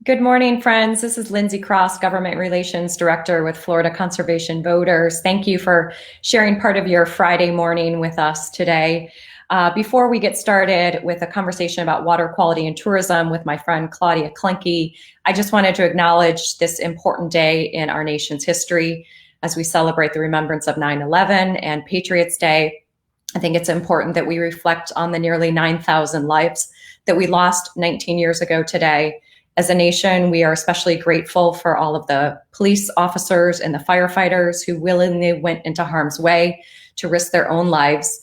Good morning, friends. This is Lindsay Cross, Government Relations Director with Florida Conservation Voters. Thank you for sharing part of your Friday morning with us today. Before we get started with a conversation about water quality and tourism with my friend Claudia Klenke, I just wanted to acknowledge this important day in our nation's history as we celebrate the remembrance of 9/11 and Patriots Day. I think it's important that we reflect on the nearly 9,000 lives that we lost 19 years ago today. As a nation, we are especially grateful for all of the police officers and the firefighters who willingly went into harm's way to risk their own lives.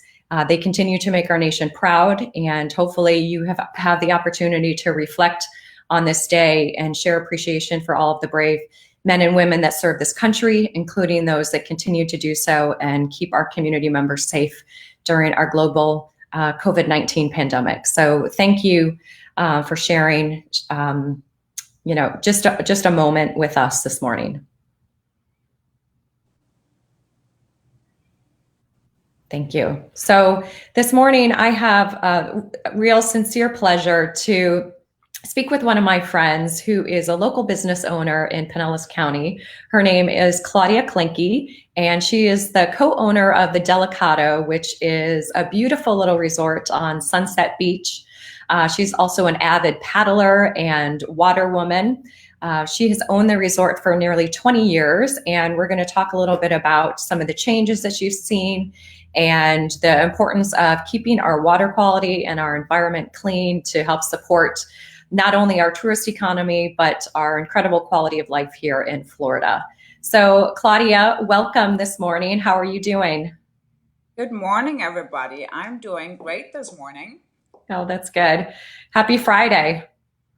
They continue to make our nation proud, and hopefully you have the opportunity to reflect on this day and share appreciation for all of the brave men and women that serve this country, including those that continue to do so and keep our community members safe during our global COVID-19 pandemic. So thank you for sharing, just a moment with us this morning. Thank you. So this morning I have a real sincere pleasure to speak with one of my friends who is a local business owner in Pinellas County. Her name is Claudia Klenke, and she is the co-owner of the Delacado, which is a beautiful little resort on Sunset Beach. She's also an avid paddler and water woman. She has owned the resort for nearly 20 years, and we're going to talk a little bit about some of the changes that she's seen and the importance of keeping our water quality and our environment clean to help support not only our tourist economy, but our incredible quality of life here in Florida. So Claudia, welcome this morning. How are you doing? Good morning, everybody. I'm doing great this morning. Oh, that's good. Happy Friday.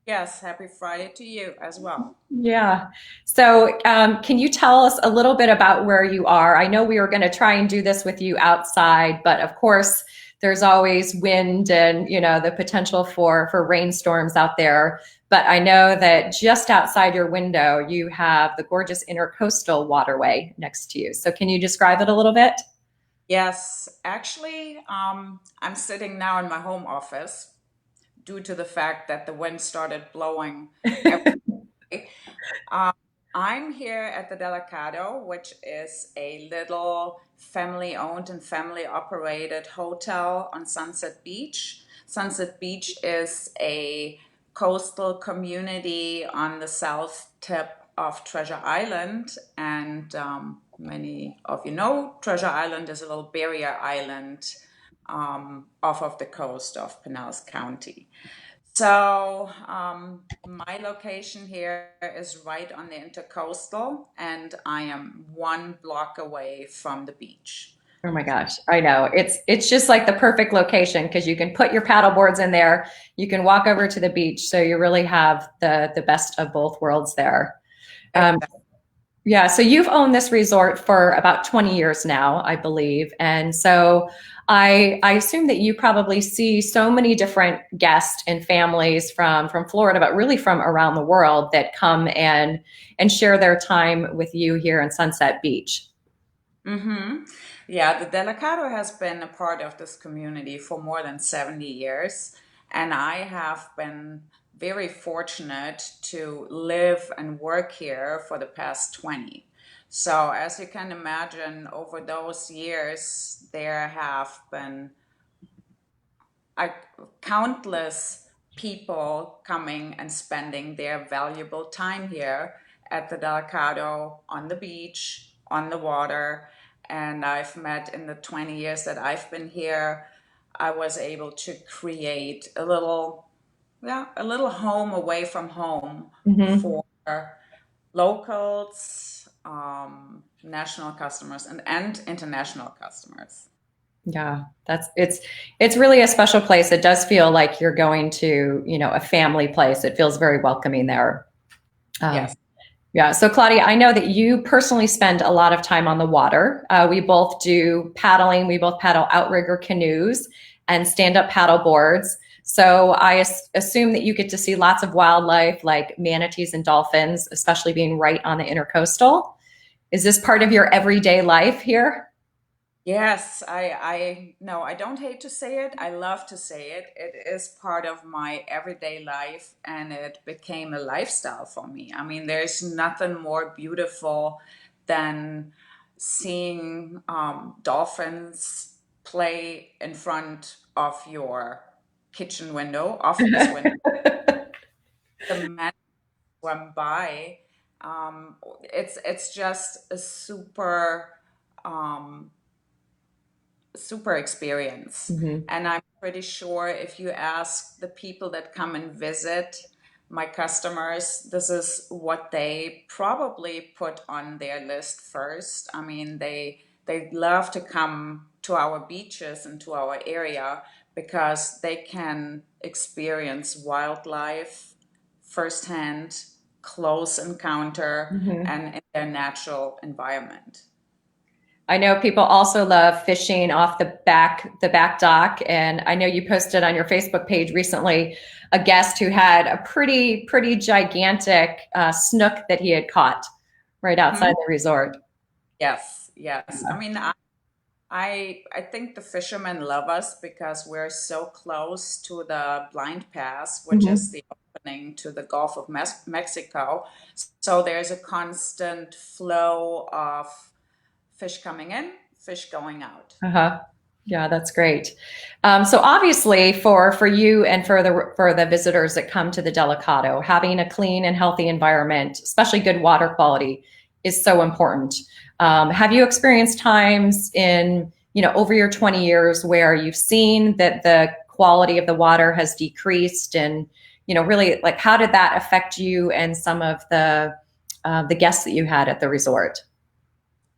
Yes, happy Friday to you as well. Yeah. So can you tell us a little bit about where you are? I know we were going to try and do this with you outside, but of course, there's always wind and, the potential for rainstorms out there. But I know that just outside your window, you have the gorgeous Intercoastal Waterway next to you. So can you describe it a little bit? Yes, actually, I'm sitting now in my home office due to the fact that the wind started blowing every day. Um, I'm here at the Delacado, which is a little family-owned and family-operated hotel on Sunset Beach. Sunset Beach is a coastal community on the south tip of Treasure Island, and many of you know Treasure Island is a little barrier island off of the coast of Pinellas County. So my location here is right on the Intercoastal, and I am 1 block away from the beach. Oh my gosh, I know. It's just like the perfect location because you can put your paddle boards in there, you can walk over to the beach, so you really have the best of both worlds there. Exactly. Yeah, so you've owned this resort for about 20 years now, I believe. And so I assume that you probably see so many different guests and families from Florida, but really from around the world that come and share their time with you here in Sunset Beach. Mm-hmm. Yeah, the Delacado has been a part of this community for more than 70 years, and I have been very fortunate to live and work here for the past 20. So, as you can imagine, over those years, there have been uh, countless people coming and spending their valuable time here at the Delacado on the beach, on the water. And I've met in the 20 years that I've been here, I was able to create a little home away from home Mhm. for locals, national customers, and international customers. Yeah, it's really a special place. It does feel like you're going to, a family place. It feels very welcoming there. Um, Yes. Yeah. So Claudia, I know that you personally spend a lot of time on the water. We both do paddling. We both paddle outrigger canoes and stand-up paddle boards. So I assume that you get to see lots of wildlife like manatees and dolphins, especially being right on the Intercoastal. Is this part of your everyday life here? Yes, no, I don't hate to say it. I love to say it. It is part of my everyday life and it became a lifestyle for me. I mean, there's nothing more beautiful than seeing dolphins play in front of your kitchen window, office window. The men swim by. It's just a um, super experience. Hmm. And I'm pretty sure if you ask the people that come and visit, my customers, this is what they probably put on their list first. I mean, they love to come to our beaches and to our area because they can experience wildlife firsthand, close encounter, Hmm. and in their natural environment. I know people also love fishing off the back dock, and I know you posted on your Facebook page recently a guest who had a pretty gigantic snook that he had caught right outside Mhm. the resort. Yes, yes. I mean, I think the fishermen love us because we're so close to the blind pass, which is Hmm. the opening to the Gulf of Mexico. So there's a constant flow of fish coming in, fish going out. Uh-huh. Yeah, that's great. So obviously, for you and for the visitors that come to the Delacado, having a clean and healthy environment, especially good water quality, is so important. Have you experienced times in, over your 20 years where you've seen that the quality of the water has decreased, and really, like, how did that affect you and some of the guests that you had at the resort?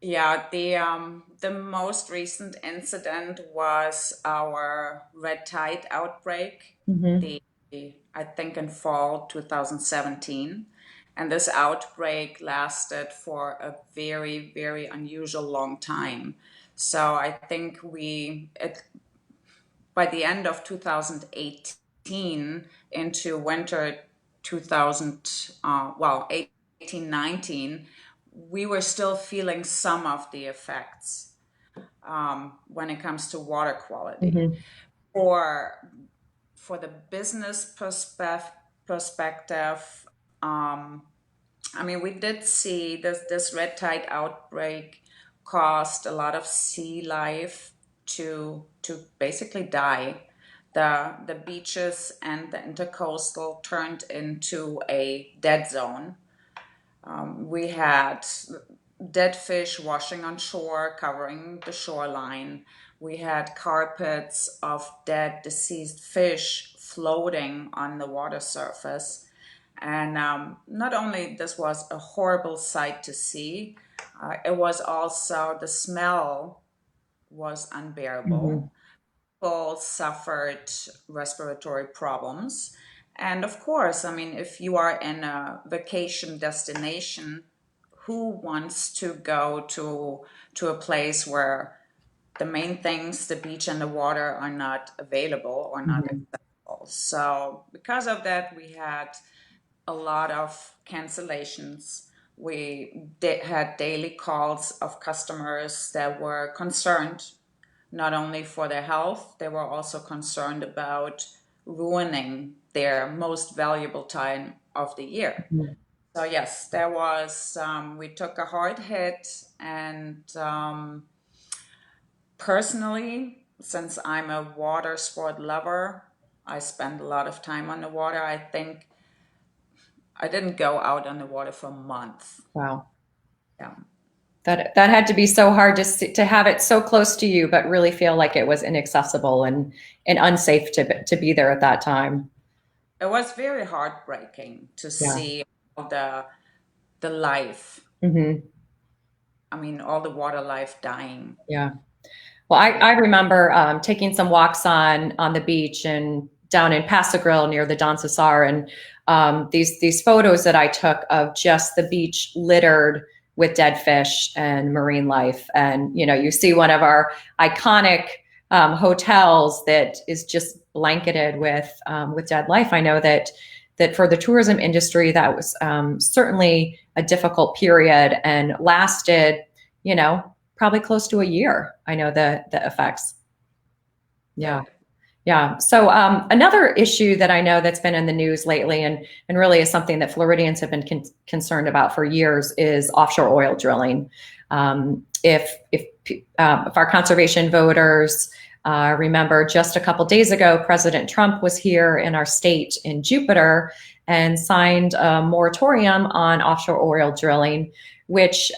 Yeah, the most recent incident was our red tide outbreak, Hmm. the I think in fall 2017. And this outbreak lasted for a very, very unusual long time. So I think by the end of 2018 into winter 2000, well, 18, 19, we were still feeling some of the effects when it comes to water quality. Hmm. For for the business perspective, I mean, we did see this red tide outbreak caused a lot of sea life to basically die. The beaches and the intercoastal turned into a dead zone. We had dead fish washing on shore, covering the shoreline. We had carpets of dead, deceased fish floating on the water surface. And not only this was a horrible sight to see, it was also the smell was Hmm. unbearable. People suffered respiratory problems. And of course, I mean, if you are in a vacation destination, who wants to go to a place where the main things, the beach and the water, are not available or not Hmm. accessible? So because of that, we had a lot of cancellations. We had daily calls of customers that were concerned not only for their health, they were also concerned about ruining their most valuable time of the year. So yes, we took a hard hit, and personally, since I'm a water sport lover, I spend a lot of time on the water. I think I didn't go out on the water for a month. Wow. Yeah. That had to be so hard to have it so close to you, but really feel like it was inaccessible and unsafe to be there at that time. It was very heartbreaking to Yeah. see all the life. Hmm. I mean, all the water life dying. Yeah. Well, I remember taking some walks on the beach and down in Paso Grill near the Don Cesar, and these photos that I took of just the beach littered with dead fish and marine life. And you see one of our iconic hotels that is just blanketed with dead life. I know that for the tourism industry, that was certainly a difficult period and lasted, you know, probably close to a year. I know the effects. Yeah. Good. Yeah. So another issue that I know that's been in the news lately, and really is something that Floridians have been concerned about for years, is offshore oil drilling. If our conservation voters remember, just a couple days ago, President Trump was here in our state in Jupiter and signed a moratorium on offshore oil drilling, which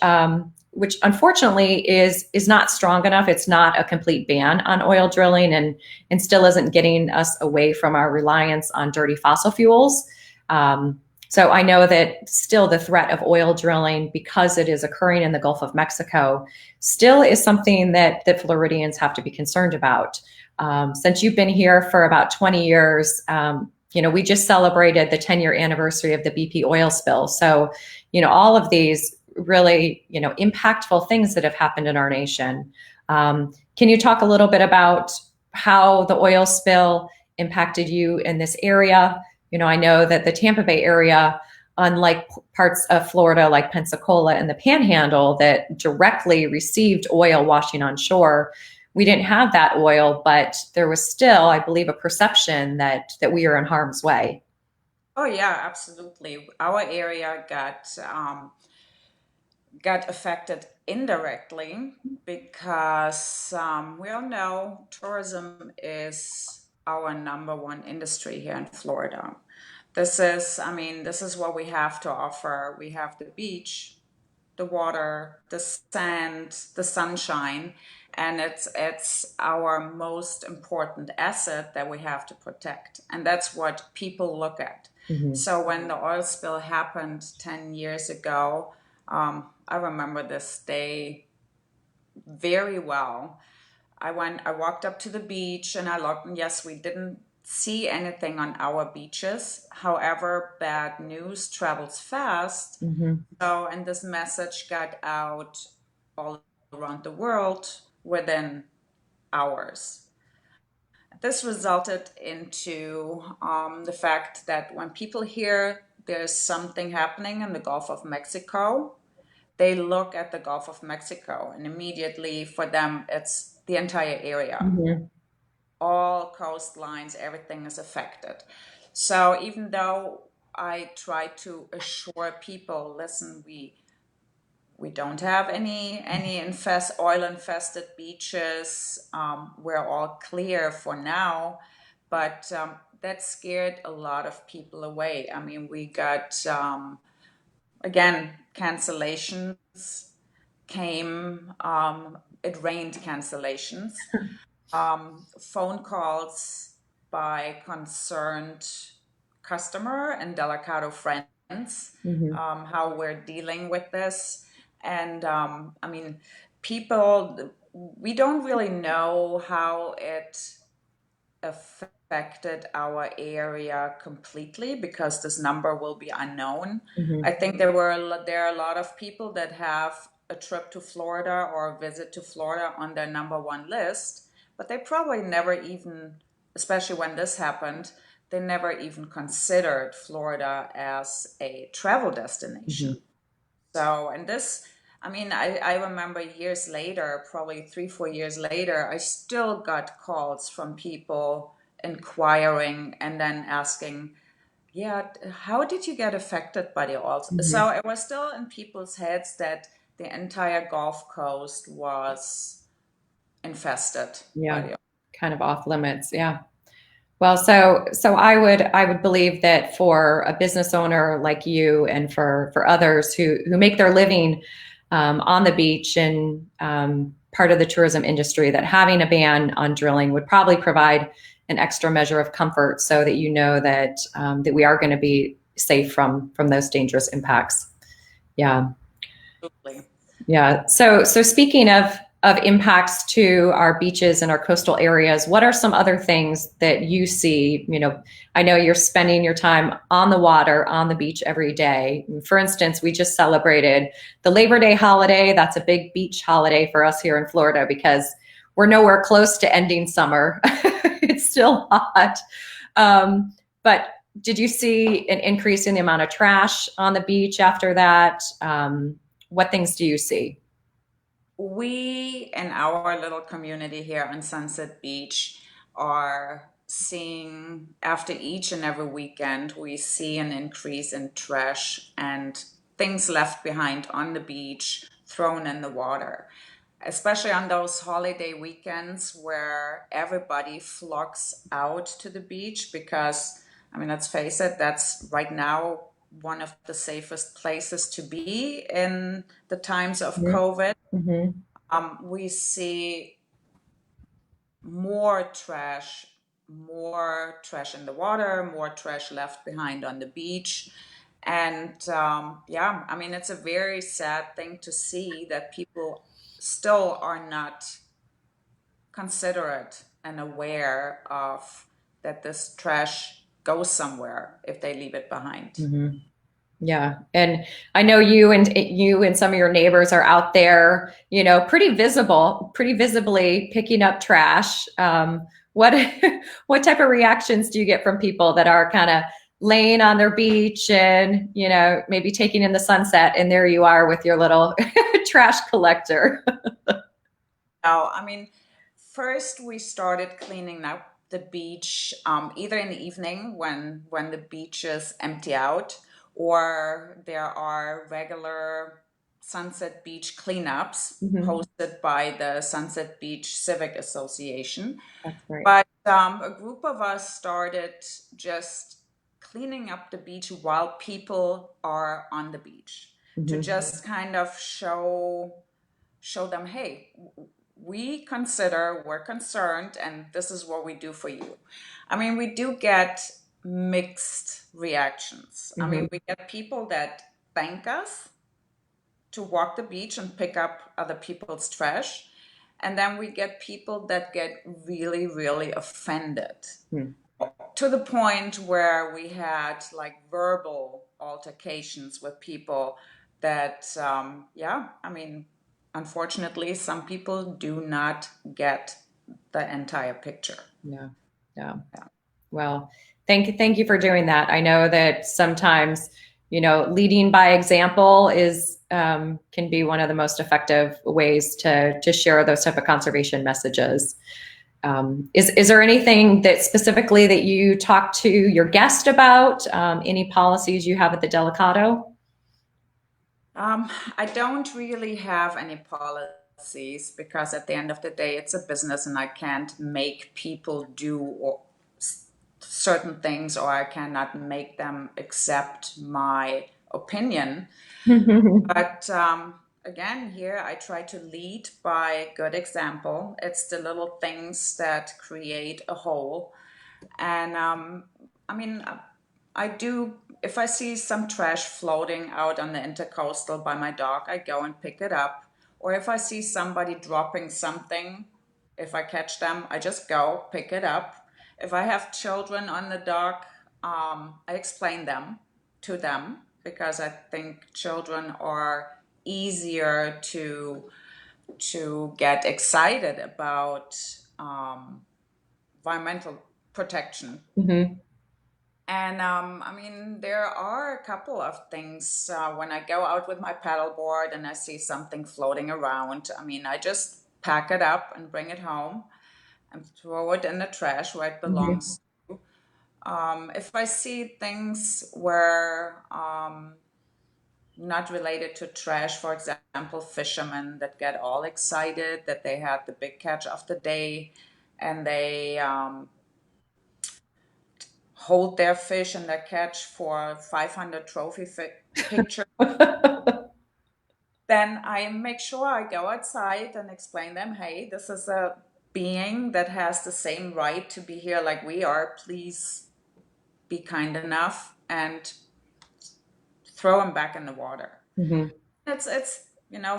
unfortunately is not strong enough. It's not a complete ban on oil drilling, and still isn't getting us away from our reliance on dirty fossil fuels. So I know that still the threat of oil drilling, because it is occurring in the Gulf of Mexico, still is something that Floridians have to be concerned about. Since you've been here for about 20 years, we just celebrated the 10-year anniversary of the BP oil spill. So, all of these really, impactful things that have happened in our nation. Can you talk a little bit about how the oil spill impacted you in this area? I know that the Tampa Bay area, unlike parts of Florida like Pensacola and the Panhandle that directly received oil washing on shore, we didn't have that oil, but there was still, I believe, a perception that we are in harm's way. Oh yeah, absolutely. Our area got affected indirectly because we all know tourism is our number one industry here in Florida. This is what we have to offer. We have the beach, the water, the sand, the sunshine, and it's our most important asset that we have to protect. And that's what people look at. Mm-hmm. So when the oil spill happened 10 years ago, I remember this day very well. I walked up to the beach and I looked, and yes, we didn't see anything on our beaches. However, bad news travels fast. Mm-hmm. So, and this message got out all around the world within hours. This resulted into the fact that when people hear there's something happening in the Gulf of Mexico, they look at the Gulf of Mexico, and immediately for them, it's the entire area. Mm-hmm. All coastlines, everything is affected. So even though I try to assure people, listen, we don't have any oil infested beaches. We're all clear for now, but that scared a lot of people away. I mean, we got again cancellations came. It rained cancellations, phone calls by concerned customer and Delacado friends, Mm-hmm. how we're dealing with this. And people, we don't really know how it affected our area completely because this number will be unknown. Mm-hmm. I think there are a lot of people that have a trip to Florida or a visit to Florida on their number one list, but they probably never even, especially when this happened, they never even considered Florida as a travel destination. Mm-hmm. So, and this, I remember years later, probably 3, 4 years later, I still got calls from people inquiring and then asking, yeah, how did you get affected by the oil? Mm-hmm. So it was still in people's heads that the entire Gulf Coast was infested by Yeah, the oil. kind of off limits. Yeah. Well, so I would believe that for a business owner like you and for others who make their living on the beach and part of the tourism industry, that having a ban on drilling would probably provide an extra measure of comfort, so that that we are going to be safe from those dangerous impacts. Yeah. Absolutely. Yeah. So speaking of impacts to our beaches and our coastal areas, what are some other things that you see? I know you're spending your time on the water, on the beach every day. For instance, we just celebrated the Labor Day holiday. That's a big beach holiday for us here in Florida because we're nowhere close to ending summer. It's still hot. But did you see an increase in the amount of trash on the beach after that? What things do you see? We in our little community here on Sunset Beach are seeing, after each and every weekend, we see an increase in trash and things left behind on the beach, thrown in the water, especially on those holiday weekends where everybody flocks out to the beach because, I mean, let's face it, that's right now one of the safest places to be in the times of COVID. Mm-hmm. We see more trash, more trash in the water, more trash left behind on the beach. And yeah, I mean, it's a very sad thing to see that people still are not considerate and aware of that this trash goes somewhere if they leave it behind. Mm-hmm. Yeah. And I know you and some of your neighbors are out there, pretty visibly picking up trash. What what type of reactions do you get from people that are kind of laying on their beach and, maybe taking in the sunset, and there you are with your little trash collector? No, I mean, first we started cleaning up the beach either in the evening when the beaches empty out, or there are regular Sunset Beach cleanups Hmm. hosted by the Sunset Beach Civic Association. That's great. But a group of us started just cleaning up the beach while people are on the beach to Hmm. just kind of show them, hey, we consider, we're concerned, and this is what we do for you. I mean, we do get mixed reactions. I Hmm. mean, we get people that thank us to walk the beach and pick up other people's trash. And then we get people that get really, really offended to the point where we had like verbal altercations with people that, yeah, I mean, unfortunately, some people do not get the entire picture. Yeah. Yeah. Yeah. Well, thank you for doing that. I know that sometimes, leading by example is can be one of the most effective ways to share those type of conservation messages. Is there anything that specifically that you talk to your guest about? Any policies you have at the Delacado? I don't really have any policies because at the end of the day, it's a business and I can't make people do certain things, or I cannot make them accept my opinion. But again, here I try to lead by good example. It's the little things that create a whole. And I mean, I do, if I see some trash floating out on the intercoastal by my dock, I go and pick it up. Or if I see somebody dropping something, if I catch them, I just go pick it up. If I have children on the dock, I explain them to them because I think children are easier to get excited about environmental protection. Hmm. And I mean, there are a couple of things when I go out with my paddleboard and I see something floating around. I mean, I just pack it up and bring it home and throw it in the trash where it Hmm. belongs. If I see things where not related to trash, for example, fishermen that get all excited that they had the big catch of the day and they hold their fish and their catch for 500 trophy pictures, then I make sure I go outside and explain them, hey, this is a being that has the same right to be here like we are. Please be kind enough and throw them back in the water. Hmm. It's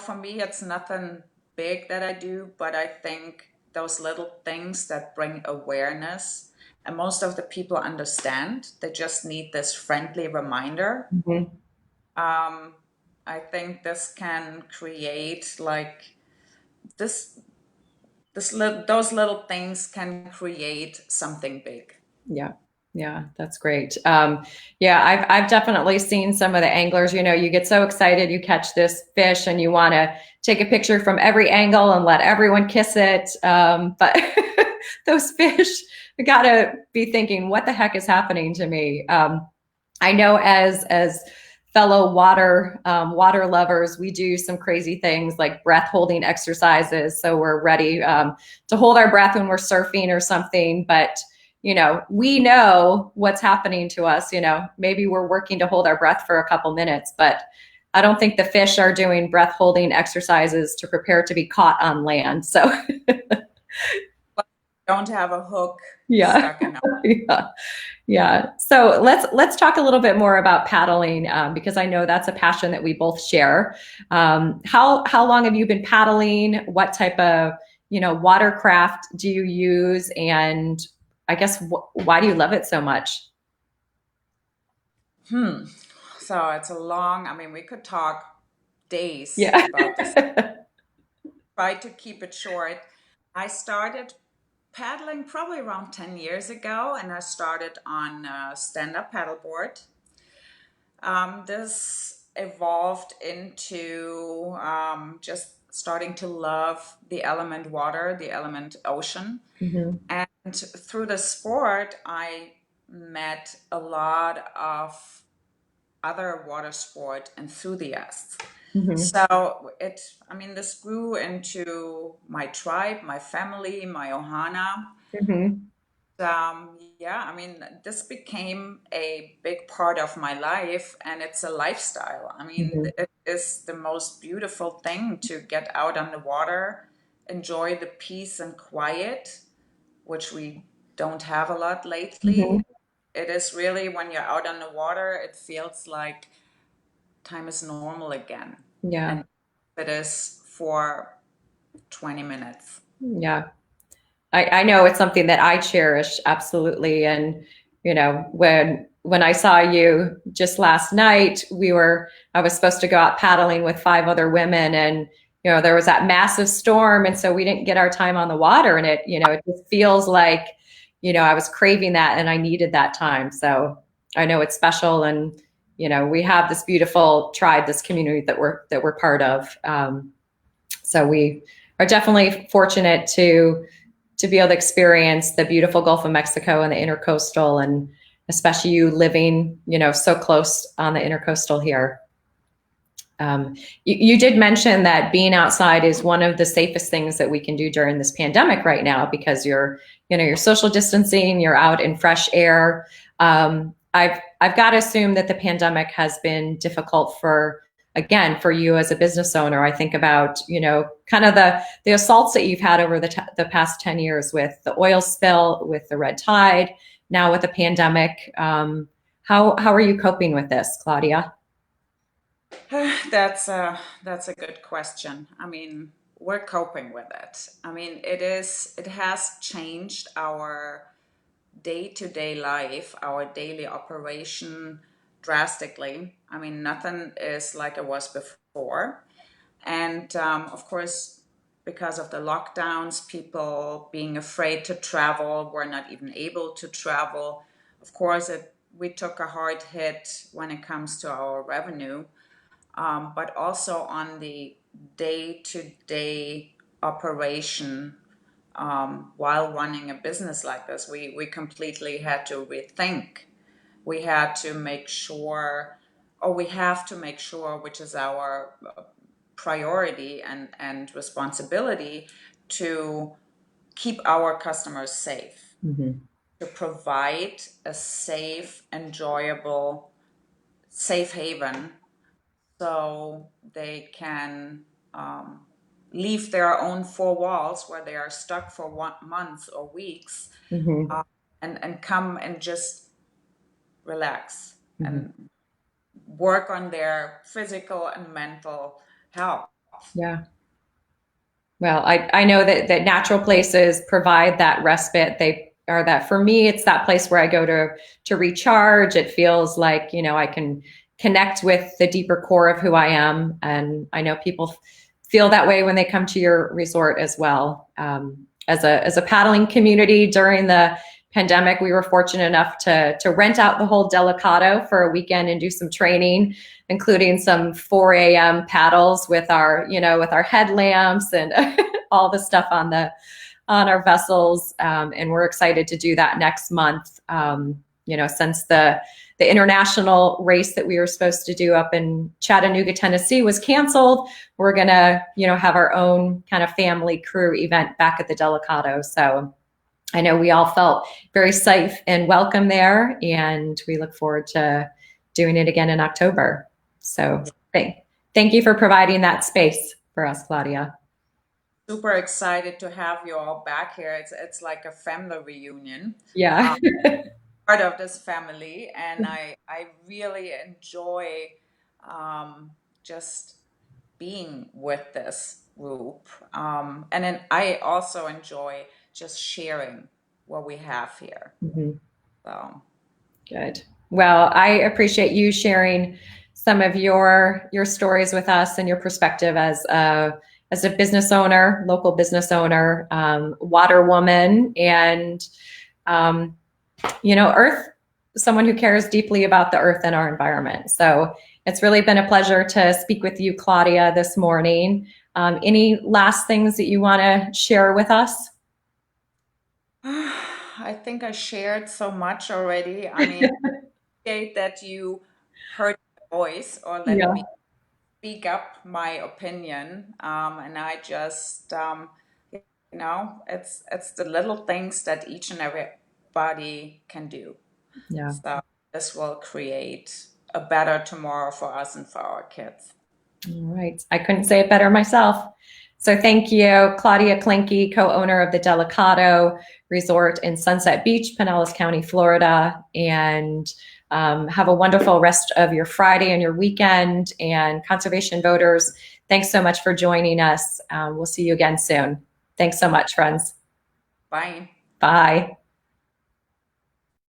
for me, it's nothing big that I do, but I think those little things that bring awareness, and most of the people understand, they just need this friendly reminder. Hmm. um, I think this can create like this those little things can create something big. Yeah. Yeah, that's great. Yeah, I've definitely seen some of the anglers, you get so excited, you catch this fish and you want to take a picture from every angle and let everyone kiss it. But those fish, I gotta be thinking, what the heck is happening to me? I know as fellow water lovers, we do some crazy things like breath holding exercises. So we're ready to hold our breath when we're surfing or something. But we know what's happening to us. Maybe we're working to hold our breath for a couple minutes, but I don't think the fish are doing breath holding exercises to prepare to be caught on land. So Don't have a hook yeah, stuck in. yeah. Yeah. So let's talk a little bit more about paddling because I know that's a passion that we both share. How long have you been paddling? What type of watercraft do you use? And I guess why do you love it so much? Hmm. So it's a long, I mean, we could talk days Yeah. about this. Try to keep it short. I started paddling probably around 10 years ago, and I started on a stand-up paddleboard. This evolved into just starting to love the element water, the element ocean. Hmm. And through the sport, I met a lot of other water sport enthusiasts. Hmm. So I mean, this grew into my tribe, my family, my ohana. Hmm. Yeah, I mean, this became a big part of my life, and it's a lifestyle. I mean, Hmm. it is the most beautiful thing to get out on the water, enjoy the peace and quiet, which we don't have a lot lately. Hmm. It is really when you're out on the water, it feels like time is normal again. Yeah. And it is for 20 minutes. Yeah. I know it's something that I cherish absolutely. And, when I saw you just last night, I was supposed to go out paddling with five other women and, there was that massive storm. And so we didn't get our time on the water and it just feels like, I was craving that and I needed that time. So I know it's special. And, we have this beautiful tribe, this community that we're part of. So we are definitely fortunate to be able to experience the beautiful Gulf of Mexico and the intercoastal, and especially you living, so close on the intercoastal here. You did mention that being outside is one of the safest things that we can do during this pandemic right now because you're social distancing, you're out in fresh air. I've got to assume that the pandemic has been difficult for you as a business owner. I think about, kind of the assaults that you've had over the past 10 years with the oil spill, with the red tide, now with the pandemic. How are you coping with this, Claudia? That's a good question. I mean, we're coping with it. I mean, it has changed our day-to-day life, our daily operation drastically. I mean, nothing is like it was before. And of course, because of the lockdowns, people being afraid to travel, were not even able to travel. Of course, we took a hard hit when it comes to our revenue, but also on the day-to-day operation while running a business like this, we completely had to rethink. We had to make sure, or we have to make sure, which is our priority and responsibility, to keep our customers safe, Mm-hmm. to provide a safe, enjoyable, safe haven so they can leave their own four walls where they are stuck for 1 month or weeks, Mm-hmm. uh, and come and just relax Mm-hmm. and work on their physical and mental health. Yeah. Well, I know that natural places provide that respite. They are that for me, it's that place where I go to recharge. It feels like, I can connect with the deeper core of who I am. And I know people feel that way when they come to your resort as well. As a paddling community during the pandemic, we were fortunate enough to rent out the whole Delacado for a weekend and do some training, including some 4 a.m. paddles with our, with our headlamps and all the stuff on our vessels. And we're excited to do that next month. Since the international race that we were supposed to do up in Chattanooga, Tennessee was canceled, we're gonna, have our own kind of family crew event back at the Delacado. So I know we all felt very safe and welcome there, and we look forward to doing it again in October. So thank you for providing that space for us, Claudia. Super excited to have you all back here. It's like a family reunion. Yeah. Part of this family, and I really enjoy just being with this group. And then I also enjoy just sharing what we have here. Mhm. So Good. Well, I appreciate you sharing some of your stories with us and your perspective as a business owner, local business owner, water woman, and earth, someone who cares deeply about the earth and our environment. So it's really been a pleasure to speak with you, Claudia, this morning. Any last things that you want to share with us? I think I shared so much already. I mean, appreciate that you heard my voice or let Yeah. me speak up my opinion. And I just, it's the little things that each and everybody can do. Yeah. So this will create a better tomorrow for us and for our kids. All right. I couldn't say it better myself. So thank you, Claudia Klenke, co-owner of the Delacado Resort in Sunset Beach, Pinellas County, Florida. And have a wonderful rest of your Friday and your weekend. And conservation voters, thanks so much for joining us. We'll see you again soon. Thanks so much, friends. Bye. Bye.